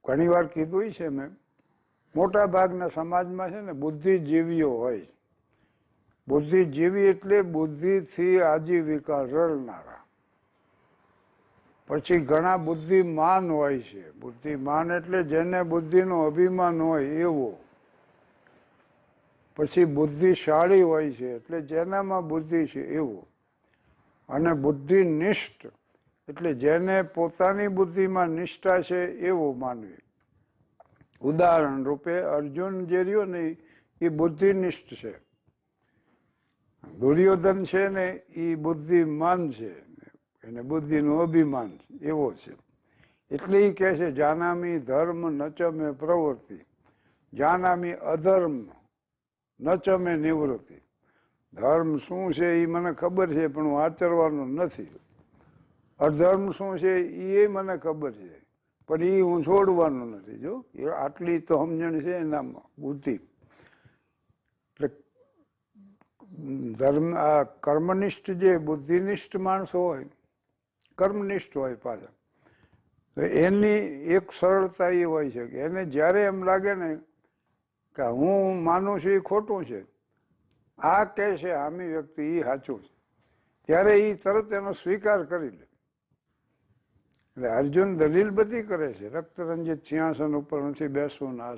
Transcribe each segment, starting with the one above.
ઘણી વાર કીધું છે મેં, મોટા ભાગના સમાજમાં છે ને બુદ્ધિજીવીઓ હોય. બુદ્ધિજીવી એટલે બુદ્ધિથી આજીવિકા રળનારા. પછી ઘણા બુદ્ધિમાન હોય છે. બુદ્ધિમાન એટલે જેને બુદ્ધિનો અભિમાન હોય એવો. પછી બુદ્ધિશાળી હોય છે એટલે જેનામાં બુદ્ધિ છે એવો. અને બુદ્ધિનિષ્ઠ એટલે જેને પોતાની બુદ્ધિમાં નિષ્ઠા છે એવો માનવી. ઉદાહરણ રૂપે અર્જુન જે રહ્યો ને એ બુદ્ધિનિષ્ઠ છે. દુર્યોધન છે ને એ બુદ્ધિમાન છે, એને બુદ્ધિનું અભિમાન એવો છે. એટલે એ કહે છે જાનામી ધર્મ નચમે પ્રવૃત્તિ, જાનામી અધર્મ નચમે નિવૃત્તિ. ધર્મ શું છે એ મને ખબર છે પણ હું આચરવાનો નથી. અધર્મ શું છે એ મને ખબર છે પણ એ હું છોડવાનું નથી. જો એ આટલી તો સમજણ છે એનામાં બુદ્ધિ. એટલે ધર્મ આ કર્મનિષ્ઠ જે બુદ્ધિનિષ્ઠ માણસો હોય, કર્મનિષ્ઠ હોય પાછા, તો એની એક સરળતા એ હોય છે કે એને જ્યારે એમ લાગે ને કે હું માનું છું એ ખોટું છે, આ કહે છે આમી વ્યક્તિ એ સાચું છે, ત્યારે એ તરત એનો સ્વીકાર કરી લે. એટલે અર્જુન દલીલ બધી કરે છે, રક્તરંજિત સિંહાસન ઉપર નથી બેસવું, ના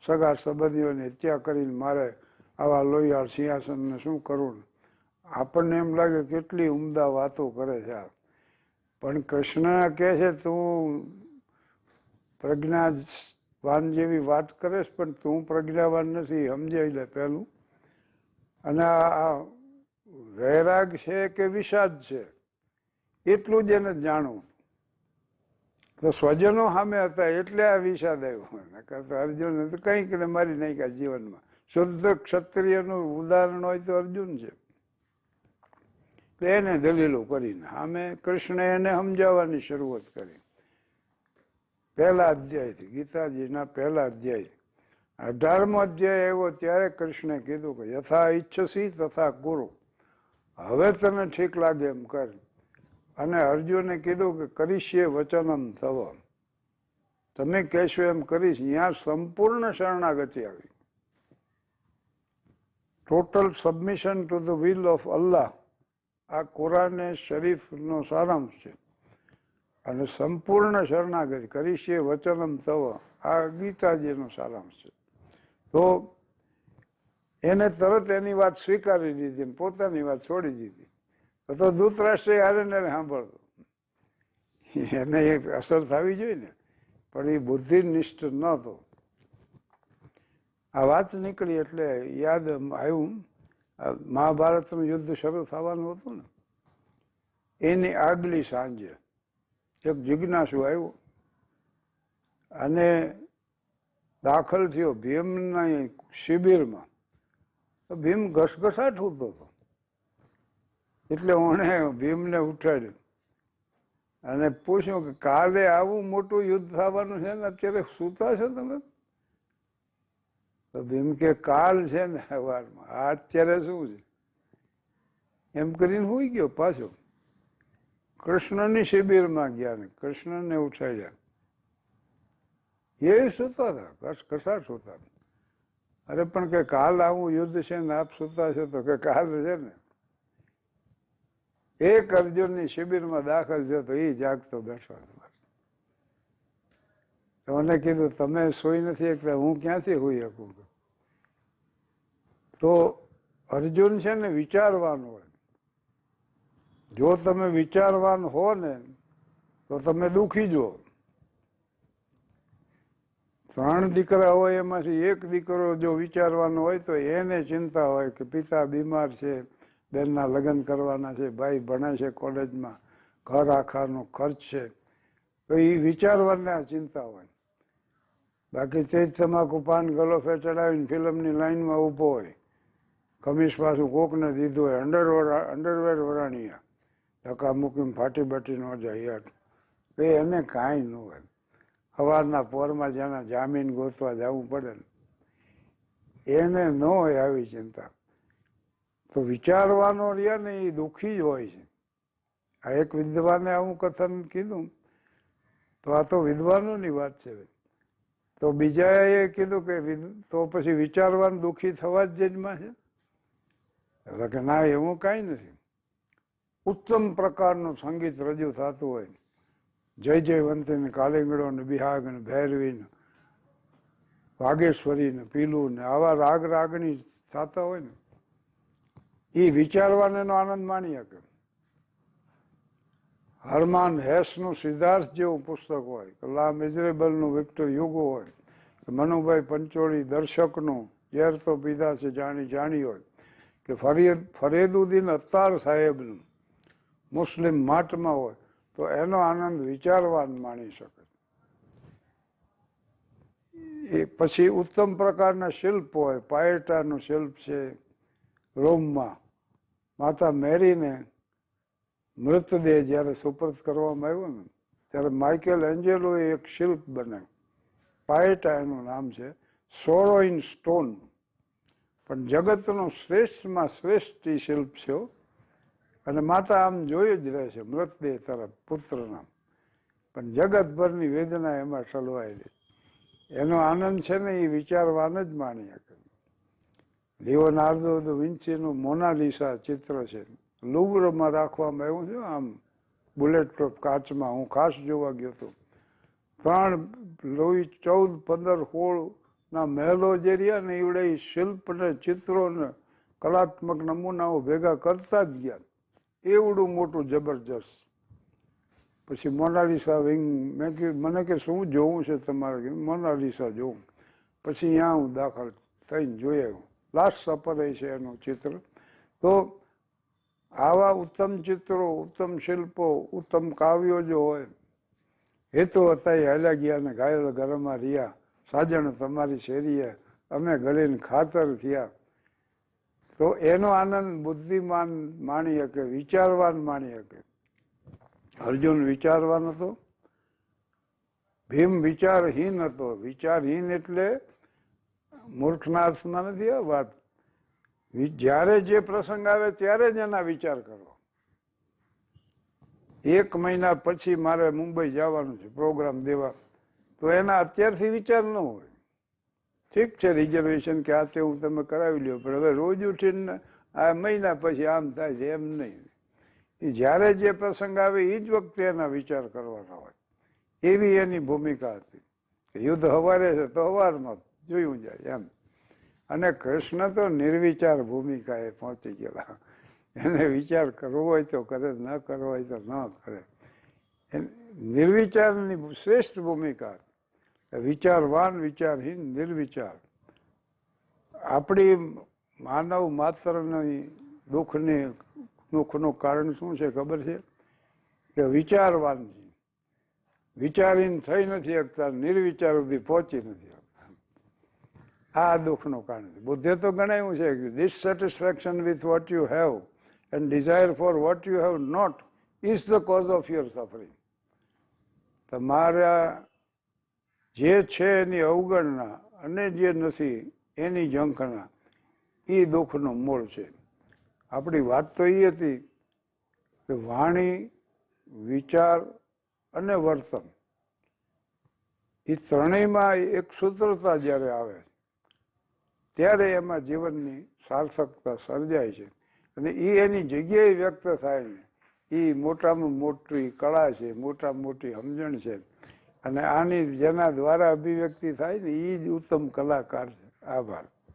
સગા સંબંધીઓની હત્યા કરીને મારે આવા લોહિયાળ સિંહાસનને શું કરવું. આપણને એમ લાગે કેટલી ઉમદા વાતો કરે છે આ. પણ કૃષ્ણ કહે છે તું પ્રજ્ઞાવાન જેવી વાત કરેશ પણ તું પ્રજ્ઞાવાન નથી, સમજાઈ લે પહેલું. અને આ વૈરાગ છે કે વિષાદ છે એટલું જ એને જાણવું. તો સ્વજનો સામે હતા એટલે આ વિષાદ આવ્યો. અર્જુન તો કંઈક ને મારી નાખ્યા જીવનમાં. શુદ્ધ ક્ષત્રિયનું ઉદાહરણ હોય તો અર્જુન છે. એને દલીલો કરીને સામે કૃષ્ણે એને સમજાવવાની શરૂઆત કરી. પહેલા અધ્યાયથી, ગીતાજીના પહેલા અધ્યાયથી 18મો અધ્યાય આવ્યો ત્યારે કૃષ્ણે કીધું કે યથા ઈચ્છસી તથા ગુરુ, હવે તને ઠીક લાગે એમ કર. અને અર્જુને કીધું કે કરીશ્યે વચનમ તવ, તમે કહેશો એમ કરીશ. ત્યાં સંપૂર્ણ શરણાગતિ આવી. Total submission to the will of Allah આ કુરાને શરીફનો સારાંશ છે. અને સંપૂર્ણ શરણાગતિ કરીશ્યે વચનમ તવ આ ગીતાજીનો સારાંશ છે. તો એને તરત એની વાત સ્વીકારી દીધી, પોતાની વાત છોડી દીધી. તો ધૃતરાષ્ટ્ર હારે ને સાંભળતો, એને એ અસર થવી જોઈએ ને, પણ એ બુદ્ધિનિષ્ઠ નહોતો. આ વાત નીકળી એટલે યાદ આવ્યું, મહાભારતનું યુદ્ધ શરૂ થવાનું હતું ને એની આગલી સાંજે એક જિજ્ઞાસુ આવ્યો અને દાખલ થયો ભીમના શિબિરમાં. તો ભીમ ઘસઘસાટ ઉઠતો હતો એટલે ઓણે ભીમને ઉઠાડ્યો અને પૂછ્યું કે કાલે આવું મોટું યુદ્ધ થવાનું છે ને અત્યારે સૂતા છો તમે? તો ભીમ કે કાલ છે ને સવારમાં, આ અત્યારે શું છે એમ કરીને સુઈ ગયો. પાછો કૃષ્ણની શિબિરમાં ગયા ને કૃષ્ણને ઉઠાડ્યા. એ સૂતા હતા, ઘસઘસાટ સૂતા. અરે પણ કે કાલ આવું યુદ્ધ છે ને આપ સૂતા છો? તો કે કાલ છે ને. એક અર્જુનની શિબિરમાં દાખલ થયો તો એ જાગતો બેઠો. તો મને કીધું તમે સોઈ નથી શકતા, હું ક્યાંથી હોઈ શકું? તો અર્જુન છે ને વિચારવાનું હોય. જો તમે વિચારવાન હો ને તો તમે દુઃખી જો. 3 દીકરા હોય એમાંથી એક દીકરો જો વિચારવાનો હોય તો એને ચિંતા હોય કે પિતા બીમાર છે, બેનના લગ્ન કરવાના છે, ભાઈ ભણે છે કોલેજમાં, ઘર આખાનો ખર્ચ છે, તો એ વિચારવાના ચિંતા હોય. બાકી તે જ તમાકુ પાન ગલોફે ચડાવીને ફિલ્મની લાઈનમાં ઊભો હોય, કમીશ પાછું કોકને દીધું હોય, અંડરવેર વરાણીયા, ધક્કા મૂકીને ફાટી બાટી ન જાય. તો એને કાંઈ ન હોય. સવારના પોરમાં જેના જામીન ગોતવા જવું પડે ને એને ન હોય આવી ચિંતા. તો વિચારવાનો રહ્યા ને એ દુઃખી જ હોય છે. આ એક વિદ્વાને આવું કથન કીધું તો આ તો વિદ્વાનોની વાત છે. તો બીજાએ કીધું કે તો પછી વિચારવાનું દુઃખી થવા જ જન્મમાં છે. એટલે કે ના, એવું કાંઈ નથી. ઉત્તમ પ્રકારનું સંગીત રજૂ થતું હોય, જય જયવંતી ને કાલિંગડો ને બિહાગ ને ભૈરવી ને વાગેશ્વરી ને પીલું ને આવા રાગ રાગણી થતા હોય ને, એ વિચારવાનો એનો આનંદ માણી શકે. હરમાન હેસનું સિદ્ધાર્થ જેવું પુસ્તક હોય, કે લા મિઝરેબલનું વિક્ટર યુગો હોય, કે મનુભાઈ પંચોળી દર્શકનું ઝેર તો પીધા છે જાણી જાણી હોય, કે ફરીદુદ્દીન અત્તાર સાહેબનું મુસ્લિમ માટમાં હોય, તો એનો આનંદ વિચારવાન માણી શકે. એ પછી ઉત્તમ પ્રકારના શિલ્પ હોય, પાયેટાનું શિલ્પ છે રોમમાં, માતા મેરીને મૃતદેહ જ્યારે સુપર્દ કરવામાં આવ્યો ને ત્યારે માઇકેલ એન્જેલોએ એક શિલ્પ બનાવ્યું, પાયેટા એનું નામ છે, સોરો ઇન સ્ટોન. પણ જગતનો શ્રેષ્ઠમાં શ્રેષ્ઠ શિલ્પ છે. અને માતા આમ જોઈ જ રહે છે મૃતદેહ તરફ પુત્રના, પણ જગતભરની વેદના એમાં ઠલવાયેલી. એનો આનંદ છે ને એ વિચારવાન જ માણી શકે. લિયોનાર્દો દ વિન્સીનું મોનાલિસા ચિત્ર છે, લુવ્રમાં રાખવામાં આવ્યું છે, આમ બુલેટ પ્રૂફ કાચમાં. હું ખાસ જોવા ગયો હતો. 3 લોહી 14, 15, 16 ના મહેલો જે રહ્યા ને એવડે શિલ્પ ને ચિત્રો ને કલાત્મક નમૂનાઓ ભેગા કરતા જ ગયા, એવડું મોટું જબરજસ્ત. પછી મોનાલિસા વિંગ, મેં કીધું મને કે શું જોવું છે તમારે? મોનાલિસા જોવું. પછી ત્યાં હું દાખલ થઈને જોઈ આવ્યો. લાસ્ટ સપર છે એનું ચિત્ર. તો આવા ઉત્તમ ચિત્રો, ઉત્તમ શિલ્પો, ઉત્તમ કાવ્યો જો હોય, હેતુ હતા હાલ્યા ગયા ને ઘાયલ ઘરમાં રહ્યા, સાજણ તમારી શેરીએ અમે ગળીને ખાતર થયા. તો એનો આનંદ બુદ્ધિમાન માણી શકે, વિચારવાન માણી શકે. અર્જુન વિચારવાન હતો, ભીમ વિચારહીન હતો. વિચારહીન એટલે મૂર્ખના અર્થમાં નથી આ વાત. જ્યારે જે પ્રસંગ આવે ત્યારે જ એના વિચાર કરો. 1 મહિના પછી મારે મુંબઈ જવાનું છે પ્રોગ્રામ દેવા, તો એના અત્યારથી વિચાર ન હોય. ઠીક છે રિઝર્વેશન કે આ તે હું તમે કરાવી લ્યો, પણ હવે રોજ ઉઠીને આ મહિના પછી આમ થાય છે એમ નહીં. એ જ્યારે જે પ્રસંગ આવે એ જ વખતે એના વિચાર કરવાના હોય. એવી એની ભૂમિકા હતી. યુદ્ધ હવારે છે તો હવારમાં જોયું જાય એમ. અને કૃષ્ણ તો નિર્વિચાર ભૂમિકાએ પહોંચી ગયેલા. એને વિચાર કરવો હોય તો કરે, ન કરવો હોય તો ન કરે. નિર્વિચારની શ્રેષ્ઠ ભૂમિકા. વિચારવાન, વિચારહીન, નિર્વિચાર. આપણી માનવ માત્રની દુઃખનું કારણ શું છે ખબર છે? કે વિચારવાન છે. વિચારીને થઈ નથી શકતા, નિર્વિચાર સુધી પહોંચી નથી શકતા. આ દુઃખનું કારણ છે. બુદ્ધે તો ગણાયું છે કે dissatisfaction with what you have and desire for what you have not is the cause of your suffering. તમારા જે છે એની અવગણના અને જે નથી એની ઝંખના, એ દુઃખનું મૂળ છે. આપણી વાત તો એ હતી કે વાણી, વિચાર અને વર્તન, એ ત્રણેયમાં એક સૂત્રતા જ્યારે આવે ત્યારે એમાં જીવનની સાર્થકતા સર્જાય છે. અને એ એની જગ્યાએ વ્યક્ત થાય ને એ મોટામાં મોટી કળા છે, મોટામાં મોટી સમજણ છે. અને આની જેના દ્વારા અભિવ્યક્તિ થાય ને એ જ ઉત્તમ કલાકાર છે. આભાર.